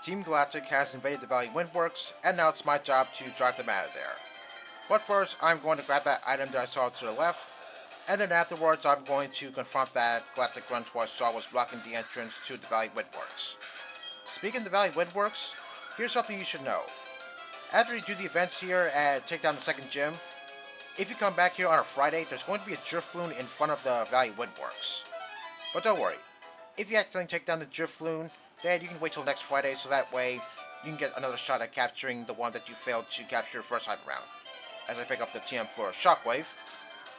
Team Galactic has invaded the Valley Windworks, and now it's my job to drive them out of there. But first, I'm going to grab that item that I saw to the left, and then afterwards I'm going to confront that Galactic Grunt who I saw was blocking the entrance to the Valley Windworks. Speaking of the Valley Windworks, here's something you should know. After you do the events here and take down the second gym, if you come back here on a Friday, there's going to be a Drifloon in front of the Valley Windworks. But don't worry, if you accidentally take down the Drifloon, then you can wait till next Friday so that way you can get another shot at capturing the one that you failed to capture first time around. As I pick up the TM for Shockwave,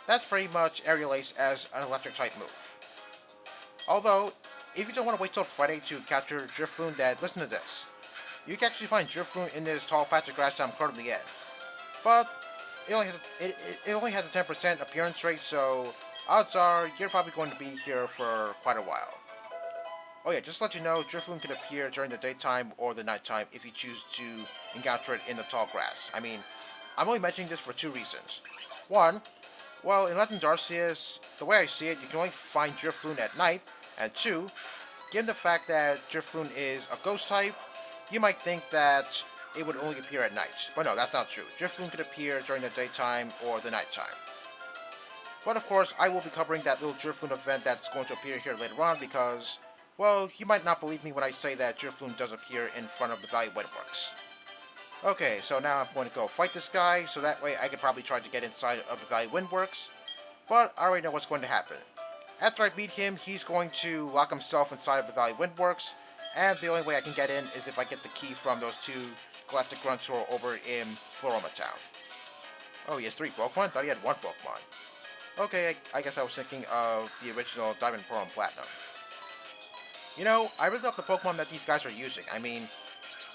that's pretty much Aerial Ace as an electric type move. Although, if you don't want to wait till Friday to capture Drifloon, then listen to this. You can actually find Drifloon in this tall patch of grass that I'm currently in. But it only has a 10% appearance rate, so odds are you're probably going to be here for quite a while. Oh yeah, just to let you know, Drifloon can appear during the daytime or the nighttime if you choose to encounter it in the tall grass. I mean, I'm only mentioning this for two reasons. One, well, in Legends Arceus, the way I see it, you can only find Drifloon at night, and two, given the fact that Drifloon is a ghost type, you might think that it would only appear at night. But no, that's not true. Drifloon could appear during the daytime or the nighttime. But of course, I will be covering that little Drifloon event that's going to appear here later on because, well, you might not believe me when I say that Drifloon does appear in front of the Valley Windworks. Okay, so now I'm going to go fight this guy, so that way I can probably try to get inside of the Valley Windworks, but I already know what's going to happen. After I beat him, he's going to lock himself inside of the Valley Windworks, and the only way I can get in is if I get the key from those two Galactic Grunts who are over in Floroma Town. Oh, he has 3 Pokemon? I thought he had 1 Pokemon. Okay, I guess I was thinking of the original Diamond, Pearl, and Platinum. You know, I really love the Pokemon that these guys are using. I mean,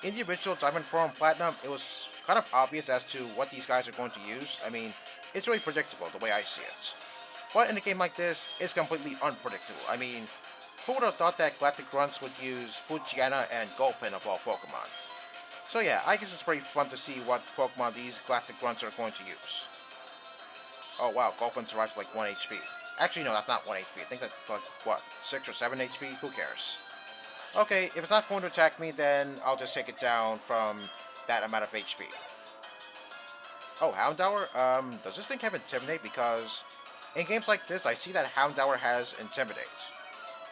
in the original Diamond, Pearl, and Platinum, it was kind of obvious as to what these guys are going to use. I mean, it's really predictable the way I see it. But in a game like this, it's completely unpredictable. I mean, who would have thought that Galactic Grunts would use Poochyena and Gulpin of all Pokemon? So yeah, I guess it's pretty fun to see what Pokemon these Galactic Grunts are going to use. Oh wow, Gulpin survives like 1 HP. Actually, no, that's not 1 HP. I think that's like, what, 6 or 7 HP? Who cares? Okay, if it's not going to attack me, then I'll just take it down from that amount of HP. Oh, Houndour? Does this thing have Intimidate? Because in games like this, I see that Houndour has Intimidate.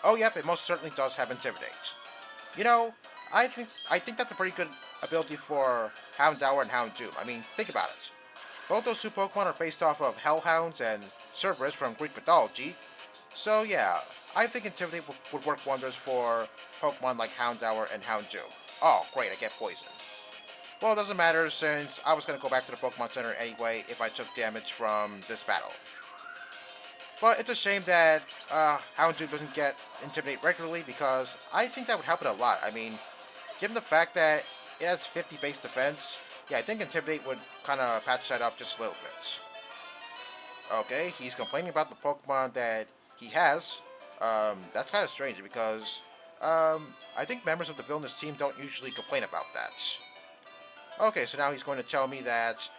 Oh, yep, it most certainly does have Intimidate. You know, I think that's a pretty good ability for Houndour and Houndoom. I mean, think about it. Both those two Pokemon are based off of Hellhounds and Cerberus from Greek mythology. So yeah, I think Intimidate would work wonders for Pokemon like Houndour and Houndoom. Oh, great, I get poisoned. Well, it doesn't matter since I was going to go back to the Pokemon Center anyway if I took damage from this battle. But it's a shame that Houndoom doesn't get Intimidate regularly because I think that would help it a lot. I mean, given the fact that it has 50 base defense, yeah, I think Intimidate would kind of patch that up just a little bit. Okay, he's complaining about the Pokemon that he has. That's kind of strange because I think members of the villainous team don't usually complain about that. Okay, so now he's going to tell me that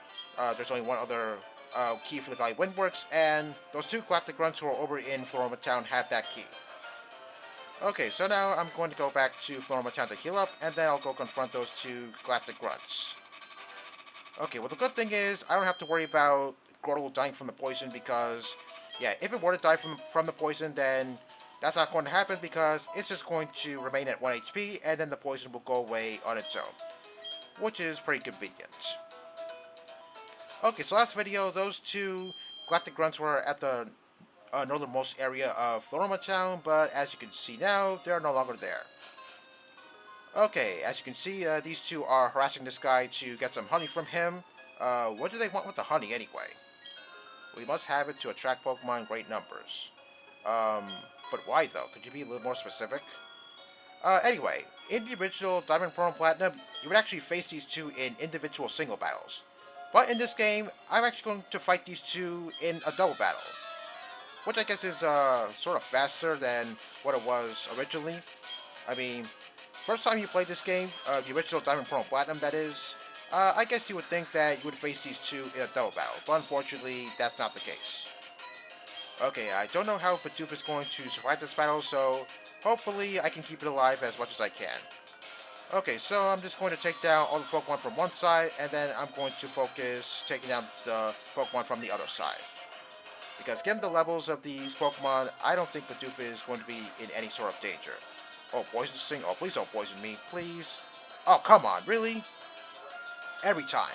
there's only one other key for the Valley Windworks, and those two Galactic Grunts who are over in Floroma Town have that key. Okay, so now I'm going to go back to Floroma Town to heal up, and then I'll go confront those two Galactic Grunts. Okay, well the good thing is I don't have to worry about Grotle dying from the poison because, yeah, if it were to die from the poison, then that's not going to happen because it's just going to remain at 1 HP, and then the poison will go away on its own, which is pretty convenient. Okay, so last video, those two Galactic Grunts were at the northernmost area of Floroma Town, but as you can see now, they're no longer there. Okay, as you can see, these two are harassing this guy to get some honey from him. What do they want with the honey anyway? We must have it to attract Pokemon in great numbers. But why though? Could you be a little more specific? Anyway, in the original Diamond, Pearl, and Platinum, you would actually face these two in individual single battles. But in this game, I'm actually going to fight these two in a double battle. Which I guess is sort of faster than what it was originally. I mean, first time you played this game, the original Diamond, Pearl, and Platinum that is, I guess you would think that you would face these two in a double battle. But unfortunately, that's not the case. Okay, I don't know how Bidoof is going to survive this battle, so hopefully I can keep it alive as much as I can. Okay, so I'm just going to take down all the Pokemon from one side, and then I'm going to focus taking down the Pokemon from the other side. Because given the levels of these Pokemon, I don't think Bidoof is going to be in any sort of danger. Oh, Poison Sting. Oh, please don't poison me, please. Oh, come on, really? Every time.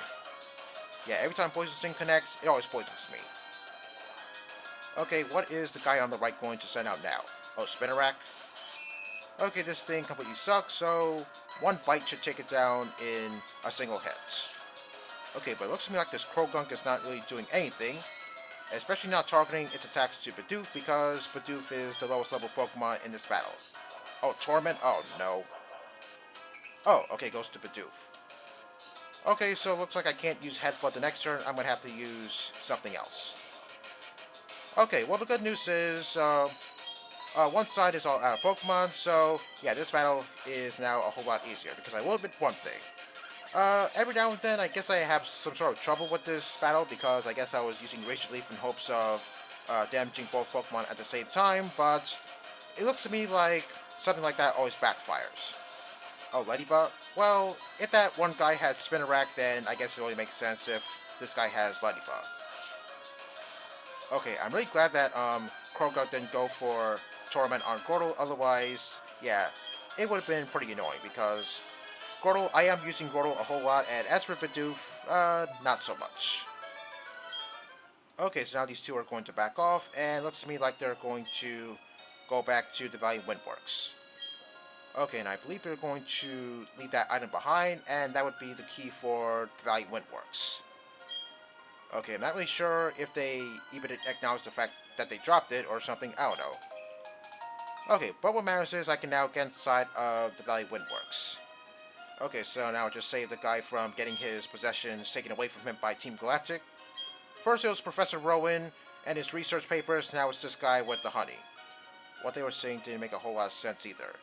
Yeah, every time Poison Sting connects, it always poisons me. Okay, what is the guy on the right going to send out now? Oh, Spinnerack. Okay, this thing completely sucks, so one bite should take it down in a single hit. Okay, but it looks to me like this Krogunk is not really doing anything, especially not targeting its attacks to Bidoof because Bidoof is the lowest level Pokemon in this battle. Oh, Torment? Oh, no. Oh, okay, goes to Bidoof. Okay, so it looks like I can't use Headbutt the next turn. I'm going to have to use something else. Okay, well, the good news is one side is all out of Pokemon, so yeah, this battle is now a whole lot easier because I will admit one thing. Every now and then, I guess I have some sort of trouble with this battle because I guess I was using Razor Leaf in hopes of damaging both Pokemon at the same time, but it looks to me like something like that always backfires. Oh, Ladybug? Well, if that one guy had Spinnerack, then I guess it only makes sense if this guy has Ladybug. Okay, I'm really glad that Kroga didn't go for Torment on Gordle, otherwise, yeah, it would have been pretty annoying because Gordle, I am using Gordle a whole lot, and as for Bidoof, not so much. Okay, so now these two are going to back off, and it looks to me like they're going to go back to the Valley Windworks. Okay, and I believe they're going to leave that item behind, and that would be the key for the Valley Windworks. Okay, I'm not really sure if they even acknowledge the fact that they dropped it or something, I don't know. Okay, but what matters is I can now get inside of the Valley Windworks. Okay, so now I'll just save the guy from getting his possessions taken away from him by Team Galactic. First it was Professor Rowan and his research papers, now it's this guy with the honey. What they were saying didn't make a whole lot of sense either.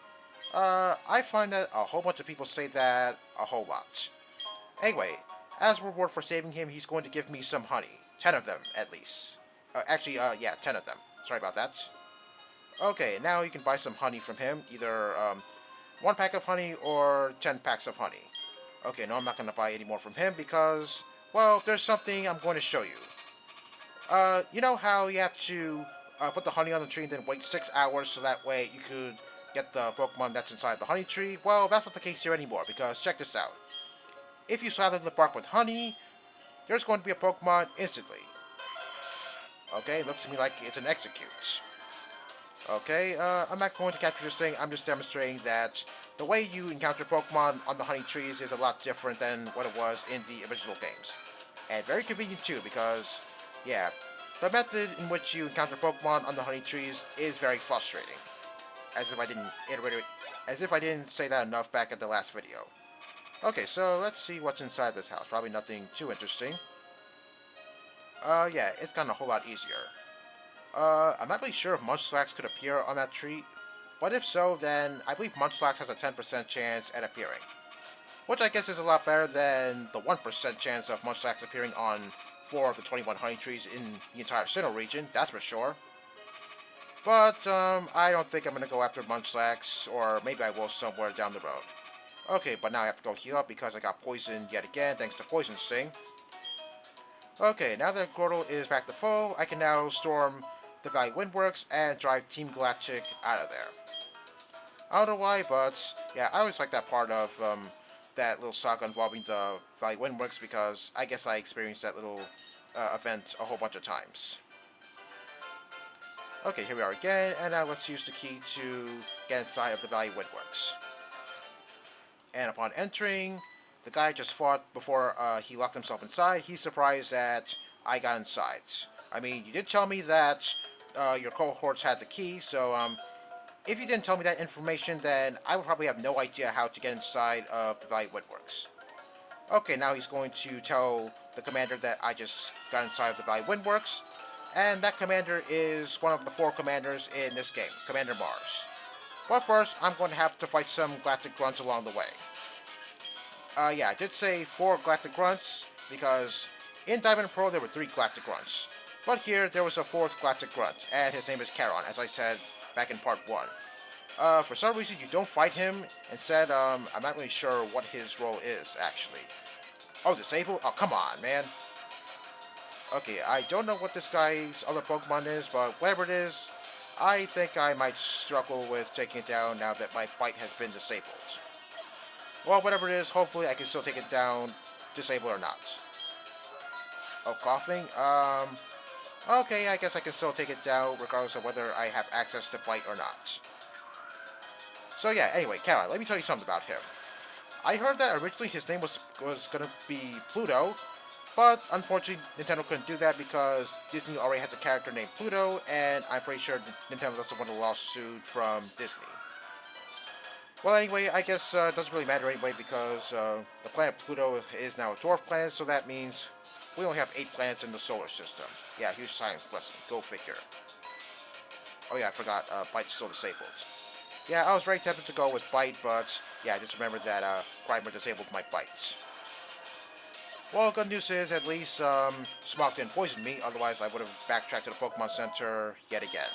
I find that a whole bunch of people say that a whole lot. Anyway, as a reward for saving him, he's going to give me some honey. 10 of them, at least. Yeah, 10 of them. Sorry about that. Okay, now you can buy some honey from him. Either, 1 pack of honey or 10 packs of honey. Okay, no, I'm not going to buy any more from him because, well, there's something I'm going to show you. You know how you have to put the honey on the tree and then wait 6 hours so that way you could get the Pokemon that's inside the honey tree? Well, that's not the case here anymore because check this out. If you slather the bark with honey, there's going to be a Pokemon instantly. Okay, looks to me like it's an Execute. Okay, I'm not going to capture this thing, I'm just demonstrating that the way you encounter Pokemon on the honey trees is a lot different than what it was in the original games. And very convenient too, because, yeah, the method in which you encounter Pokemon on the honey trees is very frustrating. As if I didn't say that enough back at the last video. Okay, so let's see what's inside this house. Probably nothing too interesting. Yeah, it's gotten a whole lot easier. I'm not really sure if Munchlax could appear on that tree, but if so, then I believe Munchlax has a 10% chance at appearing. Which I guess is a lot better than the 1% chance of Munchlax appearing on 4 of the 21 honey trees in the entire Sinnoh region, that's for sure. But, I don't think I'm going to go after Munchlax, or maybe I will somewhere down the road. Okay, but now I have to go heal up because I got poisoned yet again thanks to Poison Sting. Okay, now that Gordle is back to full, I can now storm the Valley Windworks and drive Team Galactic out of there. I don't know why, but yeah, I always like that part of that little saga involving the Valley Windworks because I guess I experienced that little event a whole bunch of times. Okay, here we are again, and now let's use the key to get inside of the Valley Windworks. And upon entering, the guy just fought before he locked himself inside. He's surprised that I got inside. I mean, you did tell me that your cohorts had the key, so if you didn't tell me that information, then I would probably have no idea how to get inside of the Valley Windworks. Okay, now he's going to tell the commander that I just got inside of the Valley Windworks, and that commander is one of the 4 commanders in this game, Commander Mars. But first, I'm going to have to fight some Galactic Grunts along the way. Yeah, I did say 4 Galactic Grunts, because in Diamond Pro there were 3 Galactic Grunts. But here, there was a 4th Galactic Grunt, and his name is Charon, as I said back in part 1. For some reason, you don't fight him. Instead, I'm not really sure what his role is, actually. Oh, disabled? Oh, come on, man. Okay, I don't know what this guy's other Pokemon is, but whatever it is, I think I might struggle with taking it down now that my fight has been disabled. Well, whatever it is, hopefully I can still take it down, disabled or not. Oh, coughing? Okay, I guess I can still take it down regardless of whether I have access to bite or not. So yeah, anyway, Kara, let me tell you something about him. I heard that originally his name was gonna be Pluto, but unfortunately Nintendo couldn't do that because Disney already has a character named Pluto, and I'm pretty sure Nintendo doesn't want a lawsuit from Disney. Well, anyway, I guess it doesn't really matter anyway because the planet Pluto is now a dwarf planet, so that means we only have 8 planets in the solar system. Yeah, huge science lesson. Go figure. Oh yeah, I forgot. Bite's still disabled. Yeah, I was very tempted to go with Bite, but yeah, I just remembered that Grimer disabled my Bites. Well, good news is at least Smog didn't poison me, otherwise I would have backtracked to the Pokemon Center yet again.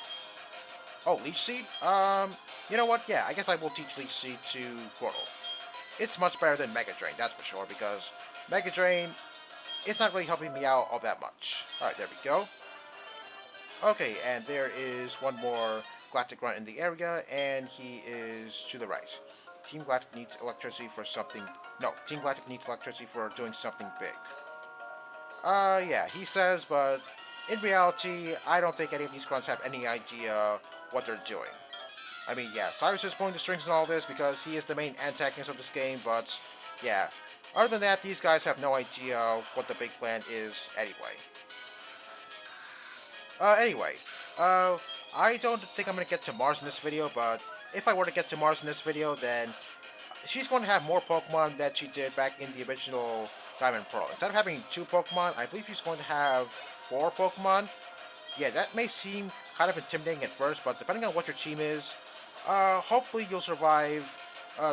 Oh, Leech Seed? You know what? Yeah, I guess I will teach Leech Seed to Squirtle. It's much better than Mega Drain, that's for sure, because Mega Drain, it's not really helping me out all that much. Alright, there we go. Okay, and there is one more Galactic Grunt in the area, and he is to the right. Team Galactic needs electricity for something... No, Team Galactic needs electricity for doing something big. Yeah, he says, but in reality, I don't think any of these grunts have any idea what they're doing. I mean, yeah, Cyrus is pulling the strings and all this because he is the main antagonist of this game, but yeah. Other than that, these guys have no idea what the big plan is anyway. Anyway, I don't think I'm going to get to Mars in this video, but if I were to get to Mars in this video, then she's going to have more Pokemon that she did back in the original Diamond Pearl. Instead of having 2 Pokemon, I believe she's going to have 4 Pokemon. Yeah, that may seem kind of intimidating at first, but depending on what your team is, hopefully you'll survive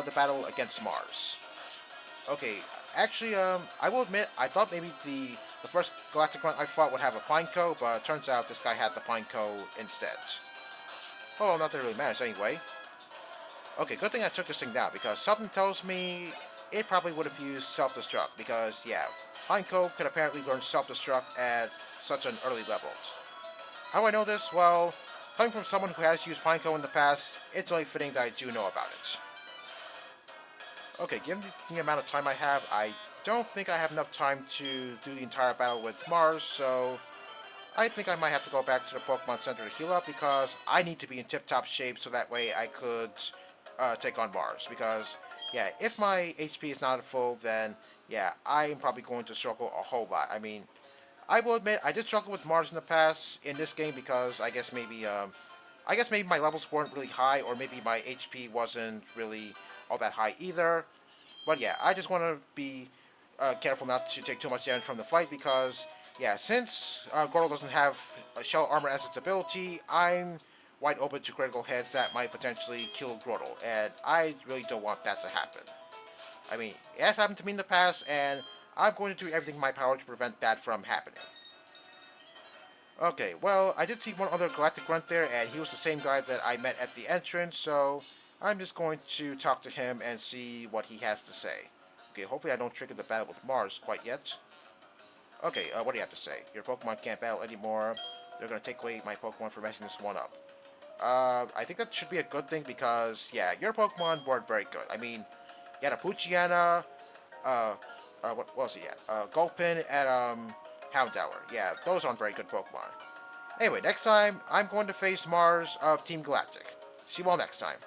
the battle against Mars. Okay, actually, I will admit, I thought maybe the first Galactic Grunt I fought would have a Pineco, but turns out this guy had the Pineco instead. Oh, not that it really matters anyway. Okay, good thing I took this thing down, because something tells me it probably would have used self-destruct, because, yeah, Pineco could apparently learn self-destruct at such an early level. How do I know this? Well, coming from someone who has used Pineco in the past, it's only fitting that I do know about it. Okay, given the amount of time I have, I don't think I have enough time to do the entire battle with Mars, so I think I might have to go back to the Pokemon Center to heal up because I need to be in tip-top shape so that way I could take on Mars. Because, yeah, if my HP is not at full, then, yeah, I'm probably going to struggle a whole lot. I mean, I will admit, I did struggle with Mars in the past in this game because I guess maybe my levels weren't really high, or maybe my HP wasn't really all that high either. But yeah, I just want to be careful not to take too much damage from the fight because, yeah, since Goro doesn't have shell armor as its ability, I'm wide open to critical hits that might potentially kill Grotle, and I really don't want that to happen. I mean, it has happened to me in the past, and I'm going to do everything in my power to prevent that from happening. Okay, well, I did see one other Galactic Grunt there, and he was the same guy that I met at the entrance, so I'm just going to talk to him and see what he has to say. Okay, hopefully I don't trigger the battle with Mars quite yet. Okay, what do you have to say? Your Pokemon can't battle anymore. They're going to take away my Pokemon for messing this one up. I think that should be a good thing because, yeah, your Pokemon weren't very good. I mean, you had a Poochyena, what was he at? Gulpin and, Houndour. Yeah, those aren't very good Pokemon. Anyway, next time, I'm going to face Mars of Team Galactic. See you all next time.